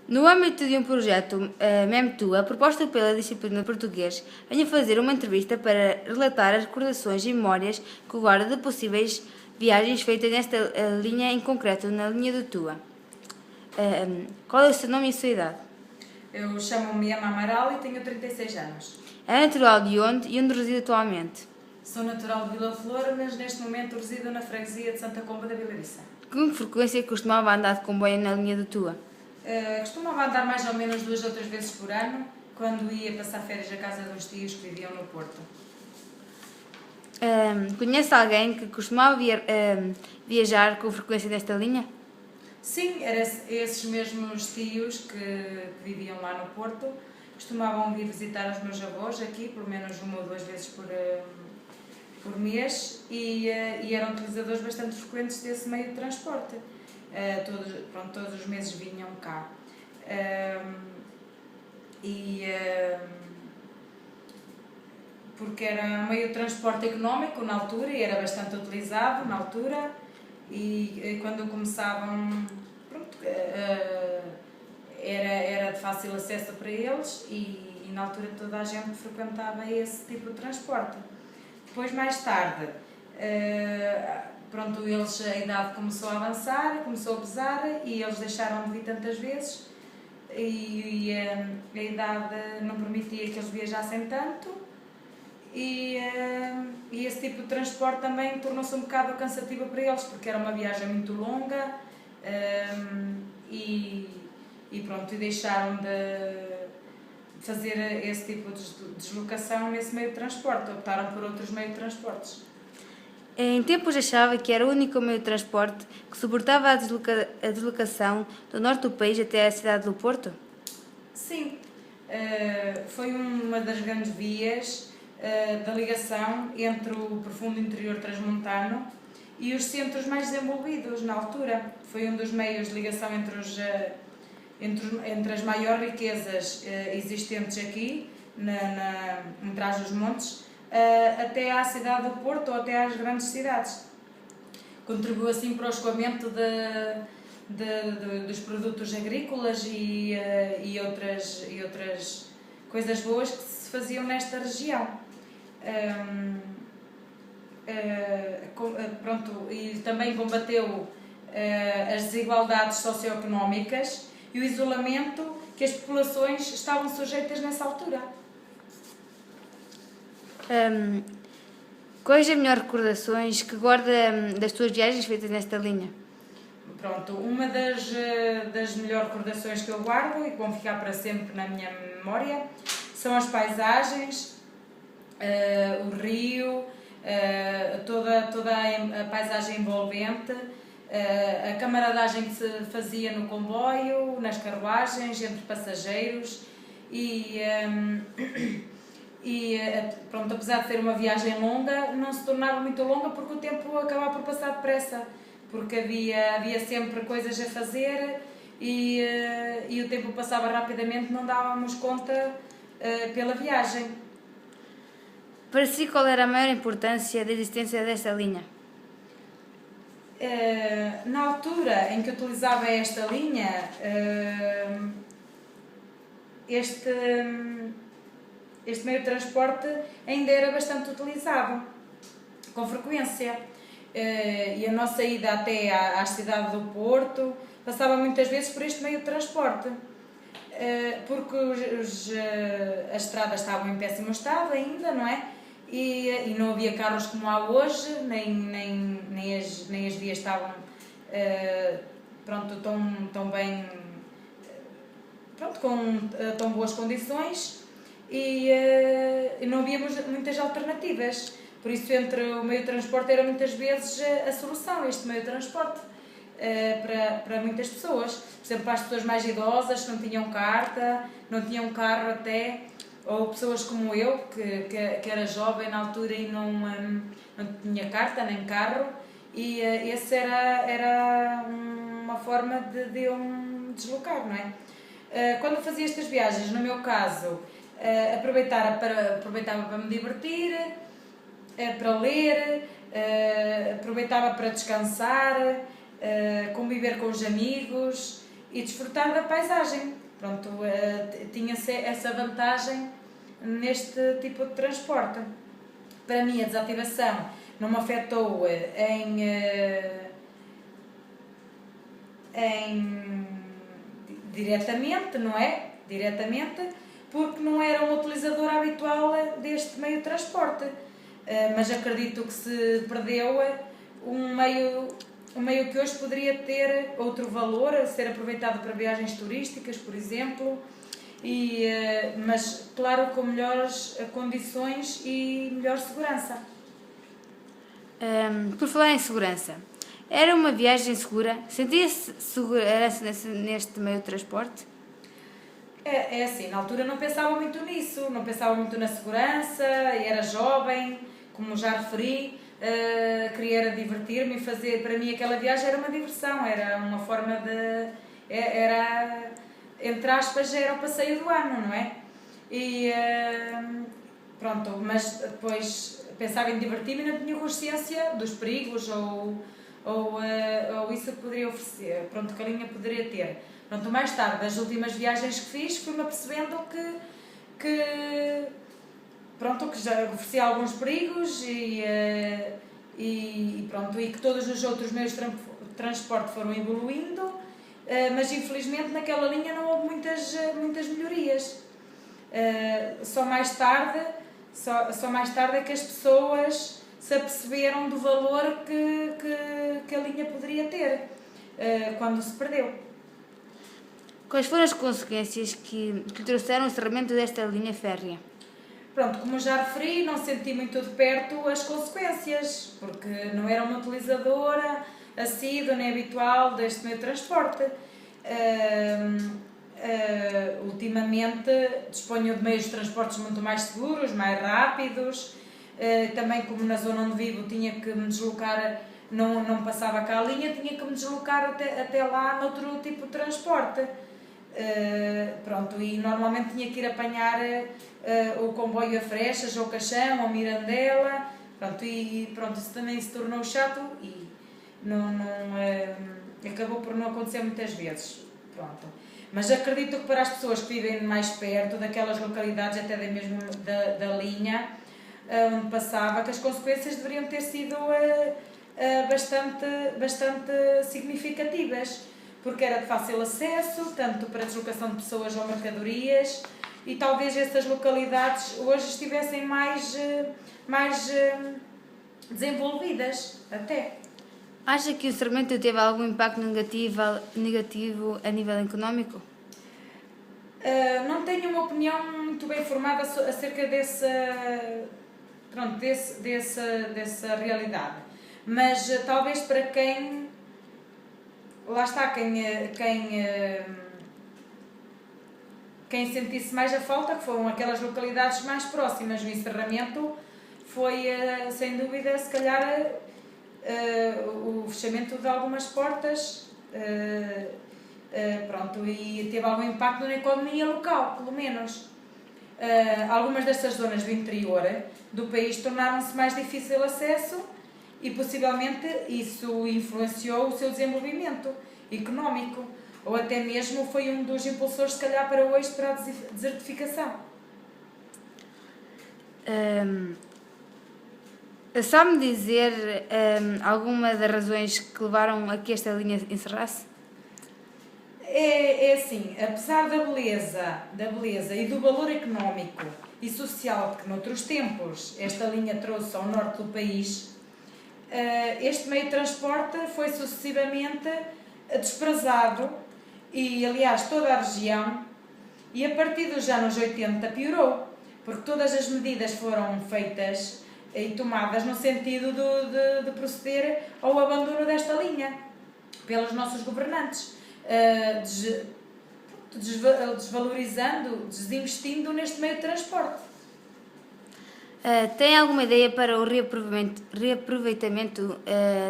No âmbito de um projeto MEMTU, proposta pela disciplina de português, venho fazer uma entrevista para relatar as recordações e memórias que guardo de possíveis viagens feitas nesta linha em concreto, na linha do TUA. Qual é o seu nome e a sua idade? Eu chamo-me Emma Amaral e tenho 36 anos. É natural de onde e onde reside atualmente? Sou natural de Vila Flor, mas neste momento resido na freguesia de Santa Comba da Vilariça. Com que frequência costumava andar de comboio na linha do TUA? Costumava andar mais ou menos 2 ou 3 vezes por ano, quando ia passar férias à casa de uns tios que viviam no Porto. Conhece alguém que costumava viajar com frequência nesta linha? Sim, eram esses mesmos tios que viviam lá no Porto. Costumavam vir visitar os meus avós aqui, pelo menos 1 ou 2 vezes por mês, e eram utilizadores bastante frequentes desse meio de transporte. Todos os meses vinham cá. Porque era um meio de transporte económico na altura e era bastante utilizado na altura, e quando começavam, era de fácil acesso para eles, e na altura toda a gente frequentava esse tipo de transporte. Depois, mais tarde, a idade começou a avançar, começou a pesar, e eles deixaram de vir tantas vezes, e a idade não permitia que eles viajassem tanto, e esse tipo de transporte também tornou-se um bocado cansativo para eles, porque era uma viagem muito longa, e deixaram de fazer esse tipo de deslocação nesse meio de transporte, optaram por outros meios de transportes. Em tempos achava que era o único meio de transporte que suportava a deslocação do norte do país até a cidade do Porto? Sim, foi uma das grandes vias da ligação entre o profundo interior transmontano e os centros mais desenvolvidos na altura. Foi um dos meios de ligação entre as maiores riquezas existentes aqui, em Trás-os-Montes, até à cidade do Porto ou até às grandes cidades. Contribuiu assim para o escoamento dos produtos agrícolas e outras coisas boas que se faziam nesta região. E também combateu as desigualdades socioeconómicas e o isolamento que as populações estavam sujeitas nessa altura. Quais as melhores recordações que guarda das suas viagens feitas nesta linha? Uma das melhores recordações que eu guardo e que vão ficar para sempre na minha memória são as paisagens, o rio, toda a paisagem envolvente, a camaradagem que se fazia no comboio, nas carruagens, entre passageiros, apesar de ser uma viagem longa, não se tornava muito longa porque o tempo acabava por passar depressa, porque havia sempre coisas a fazer e o tempo passava rapidamente, não dávamos conta pela viagem. Para si, qual era a maior importância da existência desta linha? Na altura em que utilizava esta linha, este meio de transporte ainda era bastante utilizado, com frequência. E a nossa ida até à cidade do Porto passava muitas vezes por este meio de transporte, porque as estradas estavam em péssimo estado ainda, não é? E não havia carros como há hoje, nem as vias estavam tão bem, com tão boas condições, e não havia muitas alternativas. Por isso, entre o meio de transporte era muitas vezes a solução, este meio de transporte, para muitas pessoas. Por exemplo, para as pessoas mais idosas que não tinham carta, não tinham carro até, ou pessoas como eu, que era jovem na altura e não tinha carta nem carro, e essa era uma forma de eu me deslocar, não é? Quando fazia estas viagens, no meu caso, aproveitava para me divertir, para ler, aproveitava para descansar, conviver com os amigos e desfrutar da paisagem. Pronto, tinha-se essa vantagem neste tipo de transporte. Para mim, a desativação não me afetou diretamente, não é? Diretamente, porque não era uma utilizadora habitual deste meio de transporte. Mas acredito que se perdeu um meio que hoje poderia ter outro valor, ser aproveitado para viagens turísticas, por exemplo, mas claro, com melhores condições e melhor segurança. Por falar em segurança, era uma viagem segura? Sentia-se segurança neste meio de transporte? É assim, na altura não pensava muito nisso, não pensava muito na segurança, era jovem, como já referi, queria divertir-me e fazer, para mim aquela viagem era uma diversão, era uma forma era, entre aspas, era o passeio do ano, não é? E pronto, mas depois pensava em divertir-me e não tinha consciência dos perigos ou isso que poderia oferecer, pronto, que a linha poderia ter. Pronto, mais tarde, das últimas viagens que fiz, fui-me apercebendo que já oferecia alguns perigos e pronto, e que todos os outros meios de transporte foram evoluindo, mas infelizmente naquela linha não houve muitas melhorias. Só mais tarde é que as pessoas se aperceberam do valor que a linha poderia ter quando se perdeu. Quais foram as consequências que trouxeram o encerramento desta linha férrea? Pronto, como já referi, não senti muito de perto as consequências, porque não era uma utilizadora assídua nem habitual deste meio de transporte. Ultimamente disponho de meios de transportes muito mais seguros, mais rápidos. Também, como na zona onde vivo tinha que me deslocar, não passava cá a linha, tinha que me deslocar até lá noutro tipo de transporte. Pronto, e normalmente tinha que ir apanhar o comboio a Freixas, ou Caxão, ou Mirandela, pronto, e pronto, isso também se tornou chato e acabou por não acontecer muitas vezes, pronto. Mas acredito que para as pessoas que vivem mais perto daquelas localidades, até mesmo da linha onde passava, que as consequências deveriam ter sido bastante significativas, porque era de fácil acesso, tanto para a deslocação de pessoas ou mercadorias, e talvez essas localidades hoje estivessem mais desenvolvidas até. Acha que o encerramento teve algum impacto negativo a nível económico? Não tenho uma opinião muito bem formada acerca dessa realidade, mas talvez para quem... Lá está, quem sentisse mais a falta, que foram aquelas localidades mais próximas. O encerramento foi, sem dúvida, se calhar, o fechamento de algumas portas, pronto, e teve algum impacto na economia local, pelo menos. Algumas destas zonas do interior do país tornaram-se mais difícil acesso e possivelmente isso influenciou o seu desenvolvimento económico, ou até mesmo foi um dos impulsores, se calhar, para hoje, para a desertificação. Sabe-me dizer alguma das razões que levaram a que esta linha encerrasse? É assim, apesar da beleza e do valor económico e social que noutros tempos esta linha trouxe ao norte do país, este meio de transporte foi sucessivamente desprezado e, aliás, toda a região, e a partir dos anos 80 piorou, porque todas as medidas foram feitas e tomadas no sentido de proceder ao abandono desta linha pelos nossos governantes, desvalorizando, desinvestindo neste meio de transporte. Tem alguma ideia para o reaproveitamento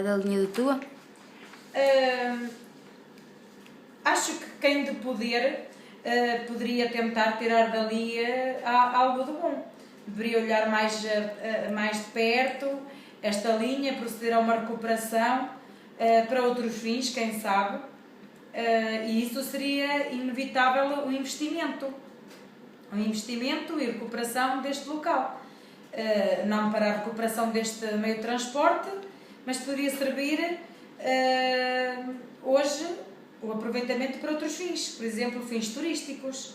da linha do Tua? Acho que quem de poder poderia tentar tirar dali algo de bom. Deveria olhar mais de perto esta linha, proceder a uma recuperação para outros fins, quem sabe. E isso seria inevitável um investimento e recuperação deste local. Não para a recuperação deste meio de transporte, mas poderia servir hoje o aproveitamento para outros fins, por exemplo, fins turísticos,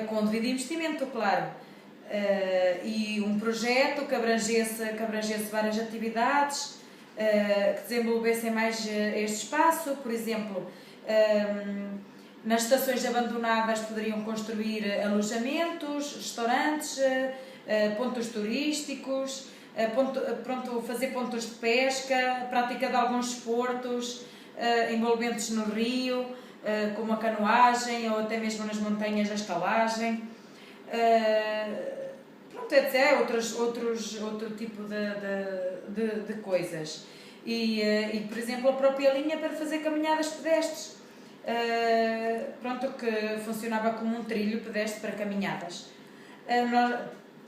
com devido investimento, claro. E um projeto que abrangesse várias atividades, que desenvolvessem mais este espaço, por exemplo, nas estações abandonadas poderiam construir alojamentos, restaurantes, pontos turísticos, fazer pontos de pesca, prática de alguns desportos envolventes no rio, como a canoagem ou até mesmo nas montanhas a escalagem. Outro tipo de coisas. Por exemplo, a própria linha para fazer caminhadas pedestres, que funcionava como um trilho pedestre para caminhadas.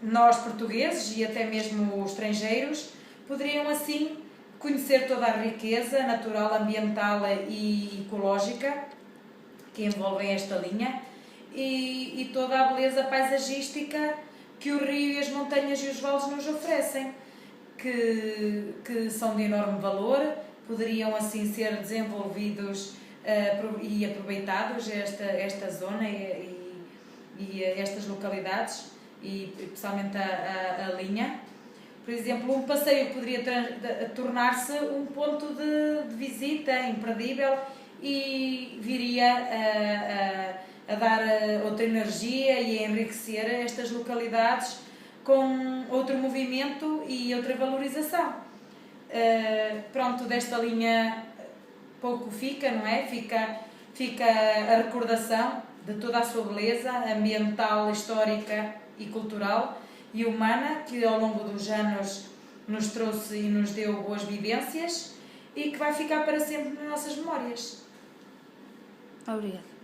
Nós portugueses e até mesmo os estrangeiros poderiam assim conhecer toda a riqueza natural, ambiental e ecológica que envolvem esta linha e toda a beleza paisagística que o rio e as montanhas e os vales nos oferecem, que são de enorme valor, poderiam assim ser desenvolvidos e aproveitados esta zona e estas localidades, e especialmente a linha. Por exemplo, um passeio poderia tornar-se um ponto de visita imperdível e viria a dar outra energia e a enriquecer estas localidades com outro movimento e outra valorização. Desta linha pouco fica, não é? Fica a recordação de toda a sua beleza ambiental, histórica e cultural e humana, que ao longo dos anos nos trouxe e nos deu boas vivências e que vai ficar para sempre nas nossas memórias. Obrigada.